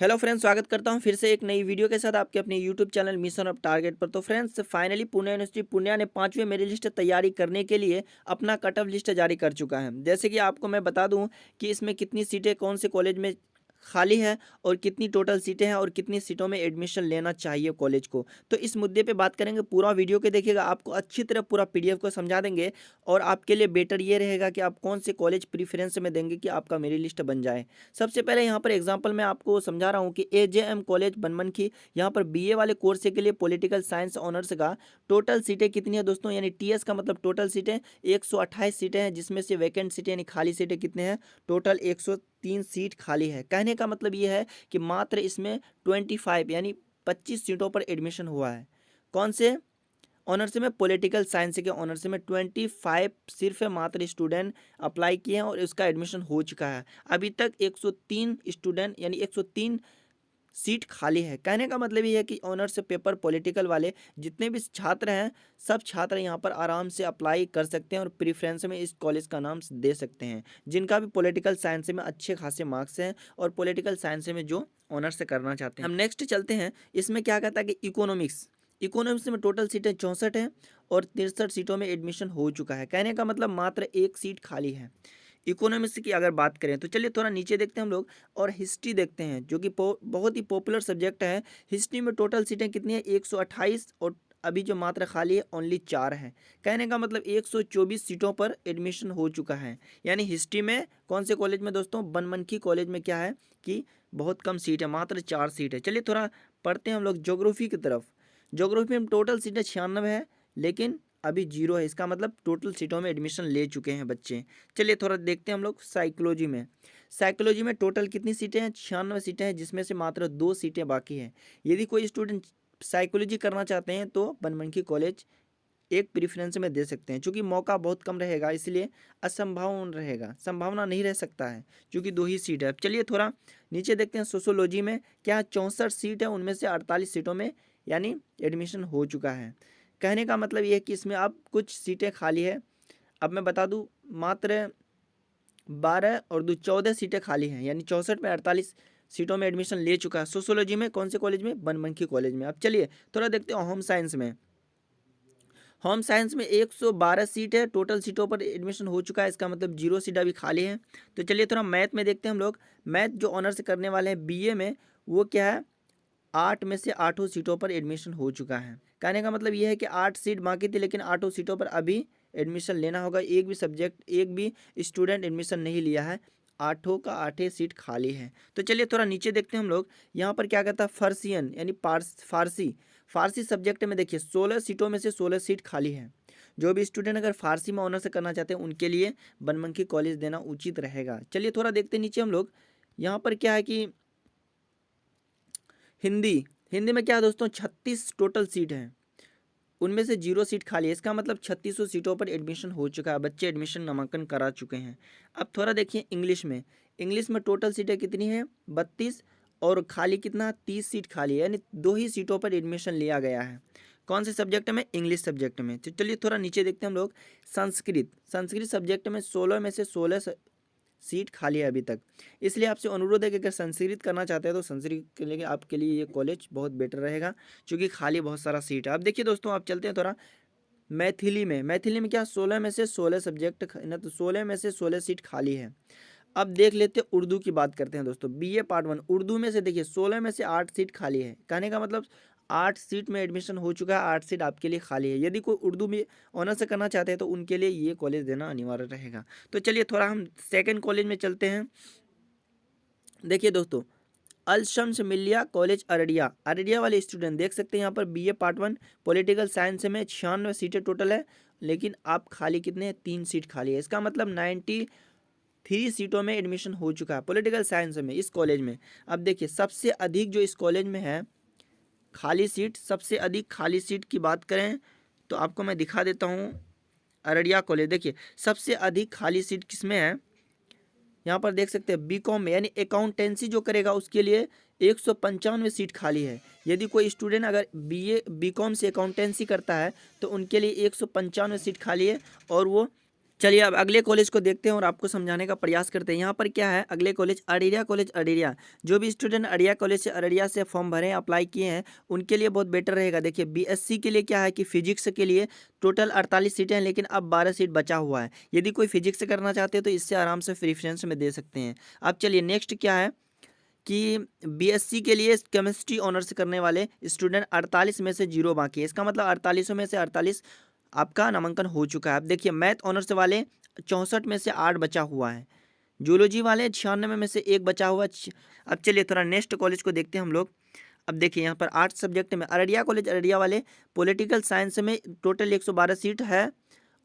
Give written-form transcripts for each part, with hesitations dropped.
Hello friends, स्वागत करता हूं फिर से एक नई वीडियो के साथ आपके अपने YouTube channel mission of target पर। तो friends, finally Pune university Purnia ने 5वें मेरिट लिस्ट तैयारी करने के लिए अपना कट ऑफ लिस्ट जारी कर चुका है। जैसे कि आपको मैं बता दूं कि इसमें कितनी सीटें कौन से कॉलेज में खाली है और कितनी टोटल सीटें हैं और कितनी सीटों में एडमिशन लेना चाहिए कॉलेज को। तो इस मुद्दे पे बात करेंगे, पूरा वीडियो के देखिएगा, आपको अच्छी तरह पूरा पीडीएफ को समझा देंगे और आपके लिए बेटर ये रहेगा कि आप कौन से कॉलेज प्रीफरेंस में देंगे कि आपका मेरिट लिस्ट बन जाए। सबसे पहले यहाँ पर एग्जांपल मैं आपको समझा रहा हूँ कि एजेएम कॉलेज बनमनखी, यहाँ पर बीए वाले कोर्स के लिए पॉलिटिकल साइंस ऑनर्स का टोटल सीटें कितनी है दोस्तों, यानी टीएस का मतलब टोटल सीटें 128 सीटें हैं, जिसमें से वैकेंट सीटें यानी खाली सीटें कितने हैं, टोटल 103 सीट खाली है। कहने का मतलब ये है कि मात्र इसमें 25 यानी 25 सीटों पर एडमिशन हुआ है। कौन से ऑनर्स में? पॉलिटिकल साइंस के ऑनर्स में 25 सिर्फ मात्र स्टूडेंट अप्लाई किए हैं और उसका एडमिशन हो चुका है। अभी तक 103 स्टूडेंट यानी 103 सीट खाली है। कहने का मतलब ये है कि ऑनर्स पेपर पॉलिटिकल वाले जितने भी छात्र हैं, सब छात्र यहाँ पर आराम से अप्लाई कर सकते हैं और प्रीफ्रेंस में इस कॉलेज का नाम दे सकते हैं, जिनका भी पॉलिटिकल साइंस में अच्छे खासे मार्क्स हैं और पॉलिटिकल साइंस में जो ऑनर्स करना चाहते हैं। हम नेक्स्ट चलते हैं। इसमें क्या कहता है कि इकोनॉमिक्स में टोटल सीटें 64 हैं और 63 सीटों में एडमिशन हो चुका है। कहने का मतलब मात्र एक सीट खाली है। इकोनॉमिक्स की अगर बात करें तो चलिए थोड़ा नीचे देखते हैं हम लोग और हिस्ट्री देखते हैं, जो कि बहुत ही पॉपुलर सब्जेक्ट है। हिस्ट्री में टोटल सीटें कितनी है? 128 और अभी जो मात्र खाली है ओनली 4 है। कहने का मतलब 124 सीटों पर एडमिशन हो चुका है। यानी हिस्ट्री में कौन से कॉलेज में दोस्तों? बनमनखी कॉलेज में क्या है कि बहुत कम सीट है, मात्र 4 सीट है। चलिए थोड़ा पढ़ते हैं हम लोग ज्योग्राफी की तरफ। ज्योग्राफी में टोटल सीटें 96 है, लेकिन अभी 0 है। इसका मतलब टोटल सीटों में एडमिशन ले चुके हैं बच्चे। चलिए थोड़ा देखते हैं हम लोग साइकोलॉजी में टोटल कितनी सीटें हैं? 96 सीटें हैं, जिसमें से मात्र 2 सीटें बाकी हैं। यदि कोई स्टूडेंट साइकोलॉजी करना चाहते हैं तो बनमनखी कॉलेज एक प्रेफरेंस में दे सकते हैं। चूँकि मौका बहुत कम रहेगा, इसलिए असंभावना रहेगा, संभावना नहीं रह सकता है, क्योंकि 2 ही सीट है। चलिए थोड़ा नीचे देखते हैं। सोशोलॉजी में क्या 64 सीट है, उनमें से 48 सीटों में यानी एडमिशन हो चुका है। कहने का मतलब ये है कि इसमें अब कुछ सीटें खाली है। अब मैं बता दूं, मात्र 12 और 2 14 सीटें खाली हैं, यानी 64 में 48 सीटों में एडमिशन ले चुका है। सोशोलॉजी में कौन से कॉलेज में? बनमनखी कॉलेज में। अब चलिए थोड़ा देखते हैं होम साइंस में 112 सीट है, टोटल सीटों पर एडमिशन हो चुका है। इसका मतलब 0 सीट अभी खाली है। तो चलिए थोड़ा मैथ में देखते हैं हम लोग। मैथ जो ऑनर्स करने वाले हैं बीए में, वो क्या है? 8 में से 8 सीटों पर एडमिशन हो चुका है। कहने का मतलब यह है कि 8 सीट बाकी थी, लेकिन 8 सीटों पर अभी एडमिशन लेना होगा। एक भी स्टूडेंट एडमिशन नहीं लिया है, 8 का 8 सीट खाली है। तो चलिए थोड़ा नीचे देखते हैं हम लोग। यहाँ पर क्या कहता है? फर्सियन यानी फारसी सब्जेक्ट में देखिए 16 सीटों में से 16 सीट खाली है। जो भी स्टूडेंट अगर फारसी में ऑनर्स करना चाहते हैं, उनके लिए बनमनखी कॉलेज देना उचित रहेगा। चलिए थोड़ा देखते हैं नीचे हम लोग। यहाँ पर क्या है कि हिंदी में क्या है दोस्तों? 36 टोटल सीट हैं, उनमें से 0 सीट खाली है। इसका मतलब 3600 सीटों पर एडमिशन हो चुका है, बच्चे एडमिशन नामांकन करा चुके हैं। अब थोड़ा देखिए इंग्लिश में टोटल सीटें कितनी हैं? 32 और खाली कितना? 30 सीट खाली है, यानी 2 ही सीटों पर एडमिशन लिया गया है। कौन से सब्जेक्ट में? इंग्लिश सब्जेक्ट में। तो चलिए थोड़ा नीचे देखते हैं हम लोग। संस्कृत सब्जेक्ट में 16 में से 16 सीट खाली है अभी तक। इसलिए आपसे अनुरोध है कि अगर संस्कृत करना चाहते हैं तो संस्कृत के लिए आपके लिए ये कॉलेज बहुत बेटर रहेगा, क्योंकि खाली बहुत सारा सीट है। अब देखिए दोस्तों, आप चलते हैं थोड़ा मैथिली में क्या 16 में से 16 सब्जेक्ट ना, तो 16 में से 16 सीट खाली है। अब देख लेते हैं उर्दू की बात करते हैं दोस्तों। बीए पार्ट 1 उर्दू में से देखिए 16 में से 8 सीट खाली है। कहने का मतलब 8 सीट में एडमिशन हो चुका है, 8 सीट आपके लिए खाली है। यदि कोई उर्दू में ऑनर्स करना चाहते हैं तो उनके लिए ये कॉलेज देना अनिवार्य रहेगा। तो चलिए थोड़ा हम सेकेंड कॉलेज में चलते हैं। देखिए दोस्तों, अल शम्स मिल्लिया कॉलेज अररिया वाले स्टूडेंट देख सकते हैं। यहाँ पर बीए पार्ट 1 पॉलिटिकल साइंस में 96 सीटें टोटल है, लेकिन आप खाली कितने हैं? 3 सीट खाली है। इसका मतलब 93 सीटों में एडमिशन हो चुका है पॉलिटिकल साइंस में इस कॉलेज में। अब देखिए सबसे अधिक जो इस कॉलेज में है खाली सीट, सबसे अधिक खाली सीट की बात करें तो आपको मैं दिखा देता हूँ। अररिया कॉलेज देखिए सबसे अधिक खाली सीट किसमें है? यहाँ पर देख सकते हैं बीकॉम में, यानी अकाउंटेंसी जो करेगा उसके लिए 195 सीट खाली है। यदि कोई स्टूडेंट अगर बीकॉम से अकाउंटेंसी करता है तो उनके लिए 195 सीट खाली है, और वो चलिए अब अगले कॉलेज को देखते हैं और आपको समझाने का प्रयास करते हैं। यहाँ पर क्या है, अगले कॉलेज कॉलेज अररिया। जो भी स्टूडेंट अररिया कॉलेज से अररिया से फॉर्म भरे अप्लाई किए हैं उनके लिए बहुत बेटर रहेगा। देखिए बीएससी के लिए क्या है कि फिजिक्स के लिए टोटल 48 सीटें हैं, लेकिन अब 12 सीट बचा हुआ है। यदि कोई फिजिक्स करना चाहते हैं तो इससे आराम से प्रेफरेंस में दे सकते हैं। अब चलिए नेक्स्ट क्या है कि बीएससी के लिए केमिस्ट्री ऑनर्स करने वाले स्टूडेंट 48 में से 0 बाकी है। इसका मतलब 48 में से 48 आपका नामांकन हो चुका है। अब देखिए मैथ ऑनर्स वाले 64 में से 8 बचा हुआ है। जूलॉजी वाले 96 में से 1 बचा हुआ है। अब चलिए थोड़ा नेक्स्ट कॉलेज को देखते हैं हम लोग। अब देखिए यहाँ पर 8 सब्जेक्ट में अररिया कॉलेज अररिया वाले पॉलिटिकल साइंस में टोटल 112 सीट है,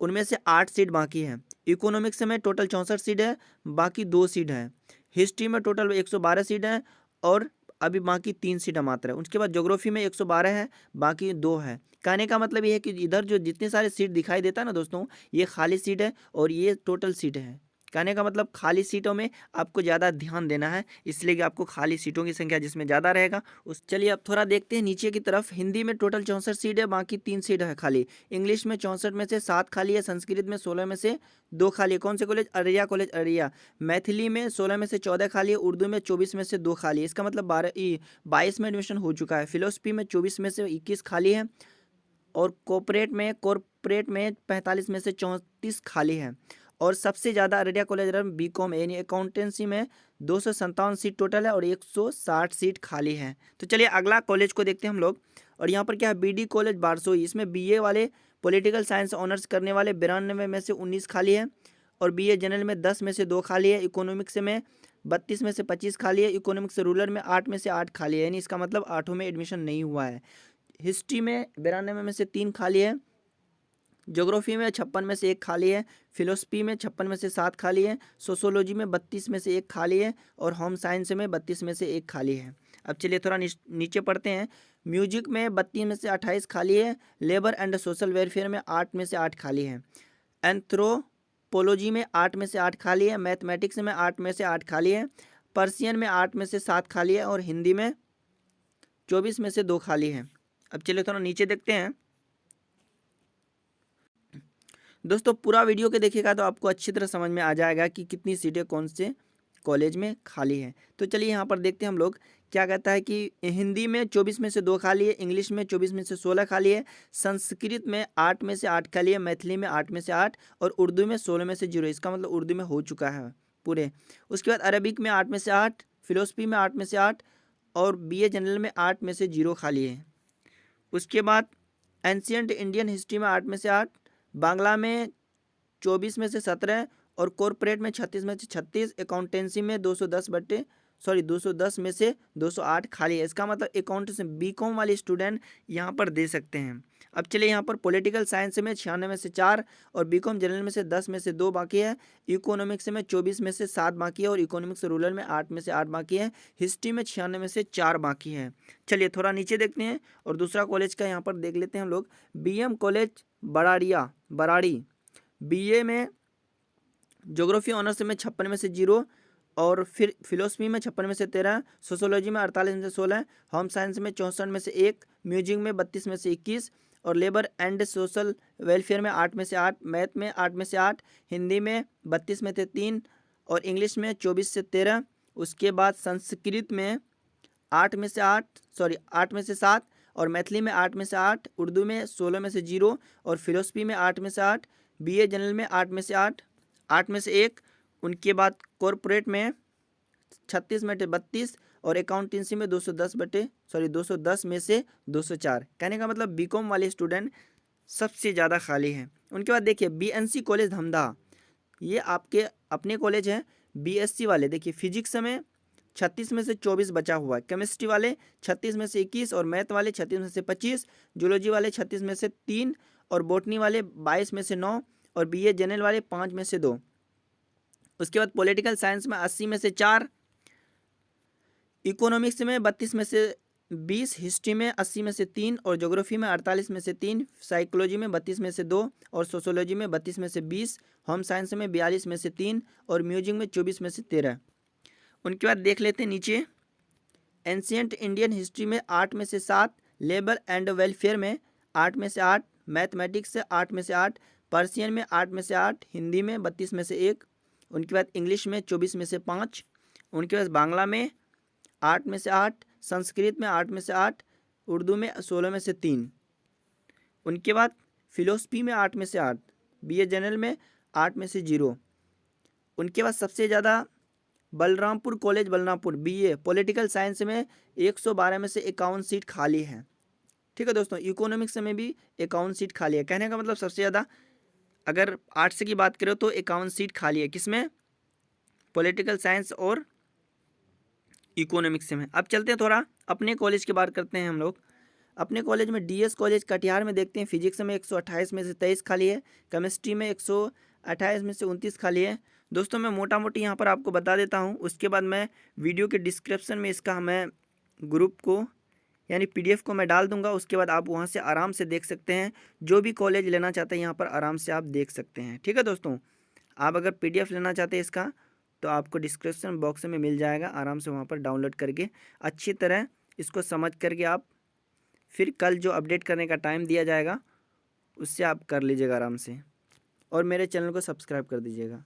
उनमें से 8 सीट बाकी है। इकोनॉमिक्स में टोटल 64 सीट है, बाकी 2 सीट है। हिस्ट्री में टोटल 112 सीट है और अभी बाकी 3 सीट मात्र है। उसके बाद ज्योग्राफी में 112 है, बाकी 2 है। कहने का मतलब ये है कि इधर जो जितने सारे सीट दिखाई देता है ना दोस्तों, ये खाली सीट है और ये टोटल सीट है। कहने का मतलब खाली सीटों में आपको ज़्यादा ध्यान देना है, इसलिए कि आपको खाली सीटों की संख्या जिसमें ज़्यादा रहेगा उस। चलिए अब थोड़ा देखते हैं नीचे की तरफ। हिंदी में टोटल 64 सीट है, बाकी 3 सीट है खाली। इंग्लिश में 64 में से 7 खाली है। संस्कृत में 16 में से 2 खाली है। कौन से कॉलेज? अररिया कॉलेज अररिया। मैथिली में 16 में से 14 खाली है। उर्दू में 24 में से 2 खाली है। इसका मतलब 22 में एडमिशन हो चुका है। फिलोसफी में 24 में से 21 खाली है और कॉर्पोरेट में 45 में से 34 खाली है। और सबसे ज़्यादा अररिया कॉलेज बीकॉम यानी अकाउंटेंसी में 257 सीट टोटल है और 160 सीट खाली है। तो चलिए अगला कॉलेज को देखते हैं हम लोग। और यहाँ पर क्या है, बीडी कॉलेज बारसोई। इसमें बीए वाले पॉलिटिकल साइंस ऑनर्स करने वाले 92 में से 19 खाली है और बीए जनरल में 10 में से 2 खाली है। इकोनॉमिक्स में 32 में से 25 खाली है। इकोनॉमिक्स रूरल में 8 में से 8 खाली है, यानी इसका मतलब 8 में एडमिशन नहीं हुआ है। हिस्ट्री में 92 में से 3 खाली है। ज्योग्राफी में 56 में से 1 खाली है। फिलोसफी में 56 में से 7 खाली है। सोशोलॉजी में 32 में से 1 खाली है और होम साइंस में 32 में से 1 खाली है। अब चलिए थोड़ा नीचे पढ़ते हैं। म्यूजिक में 32 में से 28 खाली है। लेबर एंड सोशल वेलफेयर में 8 में से 8 खाली है। एंथ्रोपोलॉजी में 8 में से 8 खाली है। मैथमेटिक्स में 8 में से 8 खाली है। पर्सियन में 8 में से 7 खाली है और हिंदी में 24 में से 2 खाली है। अब चलिए थोड़ा नीचे देखते हैं दोस्तों। पूरा वीडियो के देखिएगा तो आपको अच्छी तरह समझ में आ जाएगा कि कितनी सीटें कौन से कॉलेज में खाली है। तो चलिए यहाँ पर देखते हैं हम लोग क्या कहता है कि हिंदी में 24 में से 2 खाली है। इंग्लिश में 24 में से 16 खाली है। संस्कृत में 8 में से 8 खाली है। मैथिली में 8 में से 8 और उर्दू में 16 में से 0। इसका मतलब उर्दू में हो चुका है पूरे। उसके बाद अरबिक में 8 में से 8, फिलोसफी में 8 में से 8 और बीए जनरल में 8 में से 0 खाली है। उसके बाद एंशियंट इंडियन हिस्ट्री में 8 में से 8, बांग्ला में 24 में से 17 और कॉर्पोरेट में 36 में से 36। अकाउंटेंसी में 210 में से 208 खाली है। इसका मतलब अकाउंटेंसी बीकॉम वाले स्टूडेंट यहाँ पर दे सकते हैं। अब चलिए यहाँ पर पॉलिटिकल साइंस में 96 में से 4 और बीकॉम जनरल में से 10 में से 2 बाकी है। इकोनॉमिक्स में 24 में से 7 बाकी है और इकोनॉमिक्स रूरल में 8 में से 8 बाकी है। हिस्ट्री में 96 में से 4 बाकी है। चलिए थोड़ा नीचे देखते हैं और दूसरा कॉलेज का यहाँ पर देख लेते हैं हम लोग। BM college Burari. बीए में ज्योग्राफी ऑनर्स में 56 में से 0 और फिर फिलोसफी में 56 में से 13, सोशोलॉजी में 48 में से 16, होम साइंस में 64 में से 1, म्यूजिक में 32 में से 21 और लेबर एंड सोशल वेलफेयर में 8 में से 8, मैथ में 8 में से 8, हिंदी में 32 में से 3 और इंग्लिश में 24 से 13। उसके बाद संस्कृत में 8 में से 7 और मैथिली में 8 में से 8, उर्दू में 16 में से 0 और फिलोसफी में 8 में से 8, बीए जनरल में 8 में से 8 में से 1। उनके बाद कॉर्पोरेट में 36 में से 32 और अकाउंटेंसी में 210 में से 204। कहने का मतलब बीकॉम वाले स्टूडेंट सबसे ज़्यादा खाली हैं। उनके बाद देखिए बीएनसी कॉलेज धमधा, ये आपके अपने कॉलेज हैं। बीएससी वाले देखिए फिजिक्स में 36 में से 24 बचा हुआ है। केमिस्ट्री वाले 36 में से 21 और मैथ वाले 36 में से 25, जूलॉजी वाले 36 में से 3 और बॉटनी वाले 22 में से 9 और बीए जनरल वाले 5 में से 2। उसके बाद पॉलिटिकल साइंस में 80 में से 4, इकोनॉमिक्स में 32 में से 20, हिस्ट्री में 80 में से 3 और ज्योग्राफी में 48 में से 3, साइकोलॉजी में 32 में से 2 और सोशोलॉजी में 32 में से 20, होम साइंस में 42 में से 3 और म्यूजिक में 24 में से 13। उनके बाद देख लेते हैं नीचे। एंशियंट इंडियन हिस्ट्री में 8 में से 7, लेबर एंड वेलफेयर में 8 में से 8, मैथमेटिक्स से 8 में से 8, पर्शियन में 8 में से 8, हिंदी में 32 में से 1, उनके बाद इंग्लिश में 24 में से 5, उनके बाद बांग्ला में 8 में से 8, संस्कृत में 8 में से 8, उर्दू में 16 में से 3, उनके बाद फिलोसफी में 8 में से 8, बीए जनरल में 8 में से 0, उनके बाद सबसे ज़्यादा Balrampur college Balrampur BA political science में 112 में से 51 सीट खाली है। ठीक है दोस्तों, इकोनॉमिक्स में भी 51 सीट खाली है। कहने का मतलब सबसे ज़्यादा अगर आर्ट्स की बात करें तो 51 सीट खाली है, किसमें? पॉलिटिकल साइंस और इकोनॉमिक्स में। अब चलते हैं थोड़ा अपने कॉलेज की बात करते हैं हम लोग। अपने कॉलेज में डीएस कॉलेज कटिहार में देखते हैं, फिजिक्स में 128 में से 23 खाली है, केमिस्ट्री में 128 में से 29 खाली है। दोस्तों मैं मोटा मोटी यहाँ पर आपको बता देता हूँ, उसके बाद मैं वीडियो के डिस्क्रिप्शन में इसका मैं ग्रुप को यानी पीडीएफ को मैं डाल दूंगा, उसके बाद आप वहाँ से आराम से देख सकते हैं। जो भी कॉलेज लेना चाहते हैं यहाँ पर आराम से आप देख सकते हैं। ठीक है दोस्तों, आप अगर पीडीएफ लेना चाहते हैं इसका तो आपको डिस्क्रिप्शन बॉक्स में मिल जाएगा, आराम से वहाँ पर डाउनलोड करके अच्छी तरह इसको समझ करके आप फिर कल जो अपडेट करने का टाइम दिया जाएगा उससे आप कर लीजिएगा आराम से, और मेरे चैनल को सब्सक्राइब कर दीजिएगा।